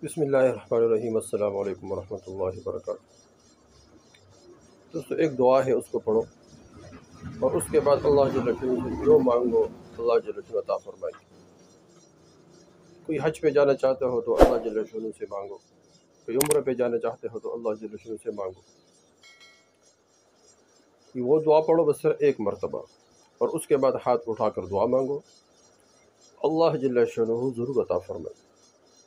بسم اللہ الرحمن الرحیم۔ السلام علیکم ورحمۃ اللہ وبرکاتہ۔ دوستو، ایک دعا ہے، اس کو پڑھو اور اس کے بعد اللہ جل شانہ سے جو مانگو اللہ جل شانہ عطا فرمائے گی۔ کوئی حج پہ جانا چاہتے ہو تو اللہ جل شانہ سے مانگو، کوئی عمرہ پہ جانا چاہتے ہو تو اللہ جل شانہ سے مانگو۔ وہ دعا پڑھو بس صرف ایک مرتبہ، اور اس کے بعد ہاتھ اٹھا کر دعا مانگو، اللہ جل شانہ ضرور عطا فرمائے،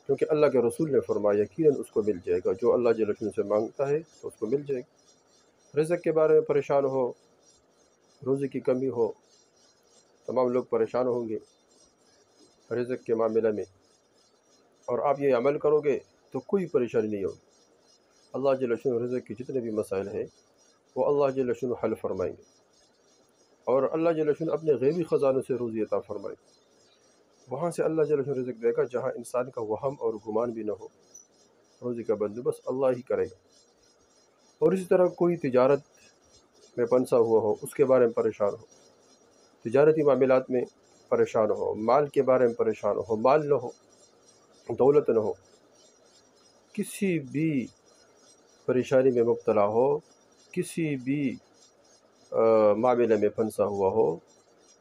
کیونکہ اللہ کے رسول نے فرمایا یقیناً اس کو مل جائے گا۔ جو اللہ جل شانہ سے مانگتا ہے تو اس کو مل جائے گا۔ رزق کے بارے میں پریشان ہو، روزی کی کمی ہو، تمام لوگ پریشان ہوں گے رزق کے معاملے میں، اور آپ یہ عمل کرو گے تو کوئی پریشانی نہیں ہوگی۔ اللہ جل شانہ رزق کے جتنے بھی مسائل ہیں وہ اللہ جل شانہ حل فرمائیں گے، اور اللہ جل شانہ اپنے غیبی خزانوں سے روزی عطا فرمائے گا۔ وہاں سے اللہ جل شانہ رزق دے گا جہاں انسان کا وہم اور گمان بھی نہ ہو۔ روزی کا بندوبست اللہ ہی کرے گا۔ اور اسی طرح کوئی تجارت میں پنسا ہوا ہو، اس کے بارے میں پریشان ہو، تجارتی معاملات میں پریشان ہو، مال کے بارے میں پریشان ہو، مال نہ ہو، دولت نہ ہو، کسی بھی پریشانی میں مبتلا ہو، کسی بھی معاملے میں پھنسا ہوا ہو،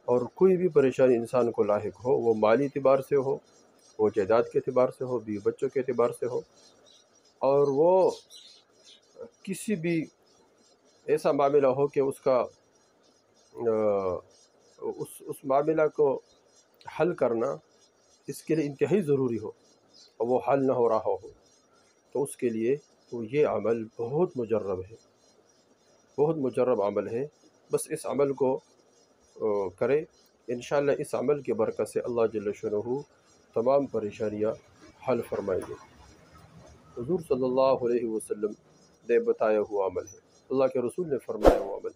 اور کوئی بھی پریشانی انسان کو لاحق ہو، وہ مالی اعتبار سے ہو، وہ جائیداد کے اعتبار سے ہو، بیوی بچوں کے اعتبار سے ہو، اور وہ کسی بھی ایسا معاملہ ہو کہ اس کا اس معاملہ کو حل کرنا اس کے لیے انتہائی ضروری ہو، اور وہ حل نہ ہو رہا ہو، تو اس کے لیے تو یہ عمل بہت مجرب ہے، بہت مجرب عمل ہے۔ بس اس عمل کو کرے، انشاءاللہ اس عمل کی برکت سے اللہ جل شانہ تمام پریشانیاں حل فرمائیں گے۔ حضور صلی اللہ علیہ وسلم نے بتایا ہوا عمل ہے، اللہ کے رسول نے فرمایا ہوا عمل،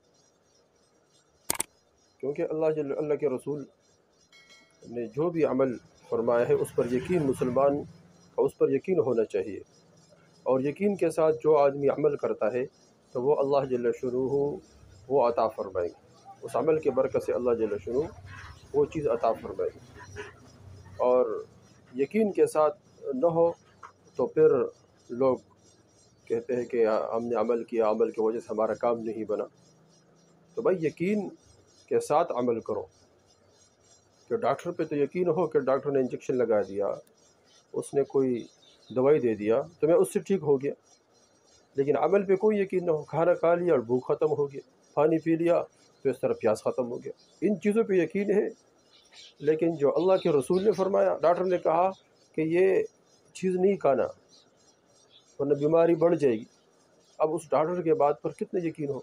کیونکہ اللہ کے رسول نے جو بھی عمل فرمایا ہے اس پر یقین مسلمان کا اس پر یقین ہونا چاہیے، اور یقین کے ساتھ جو آدمی عمل کرتا ہے تو وہ اللہ جل شانہ وہ عطا فرمائے گا۔ اس عمل کے برکت سے اللہ جل شانہ وہ چیز عطا فرمائے گا۔ اور یقین کے ساتھ نہ ہو تو پھر لوگ کہتے ہیں کہ ہم نے عمل کیا، عمل کی وجہ سے ہمارا کام نہیں بنا۔ تو بھائی یقین کے ساتھ عمل کرو، کہ ڈاکٹر پہ تو یقین ہو کہ ڈاکٹر نے انجیکشن لگا دیا، اس نے کوئی دوائی دے دیا تو میں اس سے ٹھیک ہو گیا، لیکن عمل پہ کوئی یقین نہ ہو، کھانا کھا لیا اور بھوک ختم ہو گیا، پانی پی لیا تو اس طرح پیاس ختم ہو گیا۔ ان چیزوں پہ یقین ہے، لیکن جو اللہ کے رسول نے فرمایا، ڈاکٹر نے کہا کہ یہ چیز نہیں کھانا ورنہ بیماری بڑھ جائے گی، اب اس ڈاکٹر کے بات پر کتنا یقین ہو۔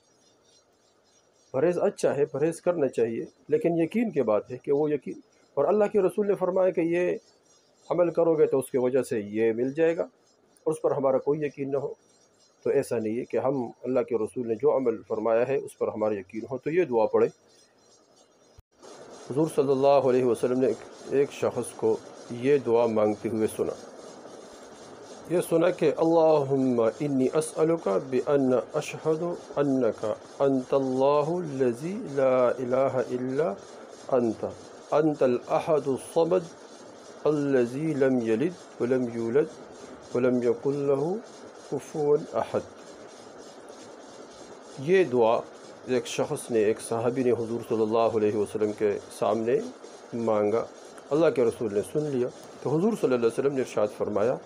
پرہیز اچھا ہے، پرہیز کرنا چاہیے، لیکن یقین کے بات ہے کہ وہ یقین، اور اللہ کے رسول نے فرمایا کہ یہ عمل کرو گے تو اس کی وجہ سے یہ مل جائے گا، اور اس پر ہمارا کوئی یقین نہ ہو، تو ایسا نہیں ہے کہ ہم اللہ کے رسول نے جو عمل فرمایا ہے اس پر ہمارا یقین ہو۔ تو یہ دعا پڑھیں۔ حضور صلی اللہ علیہ وسلم نے ایک شخص کو یہ دعا مانگتے ہوئے سنا، یہ سنا کہ اللہم انی اسألک بأن اشہد انک انت اللہ الذی لا الہ الا انت انت الاحد الصمد الذی لم یلد ولم یولد ولم یکن لہ کفوا احد۔ یہ دعا ایک شخص نے، ایک صحابی نے حضور صلی اللہ علیہ وسلم کے سامنے مانگا، اللہ کے رسول نے سن لیا، تو حضور صلی اللہ علیہ وسلم نے ارشاد فرمایا،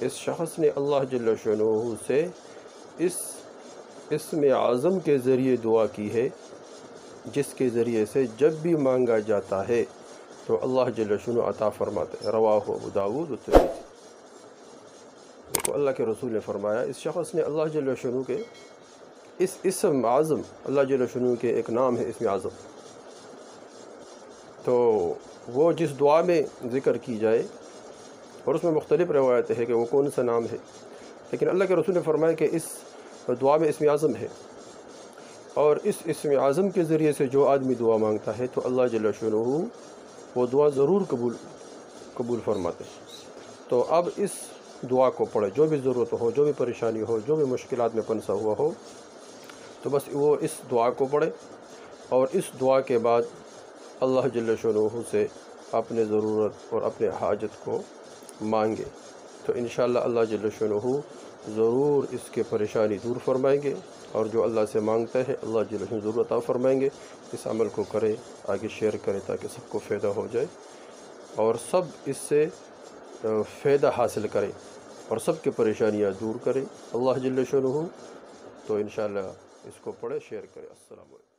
اس شخص نے اللہ جل شانہ سے اس اسم اعظم کے ذریعے دعا کی ہے، جس کے ذریعے سے جب بھی مانگا جاتا ہے تو اللہ جل شانہ عطا فرماتے ہیں۔ رواہ ابو داؤد والترمذی۔ تو اللہ کے رسول نے فرمایا اس شخص نے اللہ جل شانہ کے اس اسم اعظم، اللہ جل شانہ کے ایک نام ہے اسم اعظم، تو وہ جس دعا میں ذکر کی جائے، اور اس میں مختلف روایتیں ہیں کہ وہ کون سا نام ہے، لیکن اللہ کے رسول نے فرمایا کہ اس دعا میں اسم اعظم ہے، اور اس اسم اعظم کے ذریعے سے جو آدمی دعا مانگتا ہے تو اللہ جل شانہ وہ دعا ضرور قبول فرماتے ہیں۔ تو اب اس دعا کو پڑھے، جو بھی ضرورت ہو، جو بھی پریشانی ہو، جو بھی مشکلات میں پنسا ہوا ہو، تو بس وہ اس دعا کو پڑھے، اور اس دعا کے بعد اللہ جل شانہ سے اپنے ضرورت اور اپنے حاجت کو مانگے۔ تو تو انشاءاللہ اللہ جل شانہ ضرور اس کے پریشانی دور فرمائیں گے، اور جو اللہ سے مانگتا ہے اللہ جل شانہ ضرور عطا فرمائیں گے۔ اس عمل کو کرے، آگے شیئر کرے تاکہ سب کو فائدہ ہو جائے اور سب اس سے فائدہ حاصل کرے اور سب کی پریشانیاں دور کرے اللہ جل شانہ۔ تو انشاءاللہ اس کو پڑھے، شیئر کرے۔ السلام علیکم۔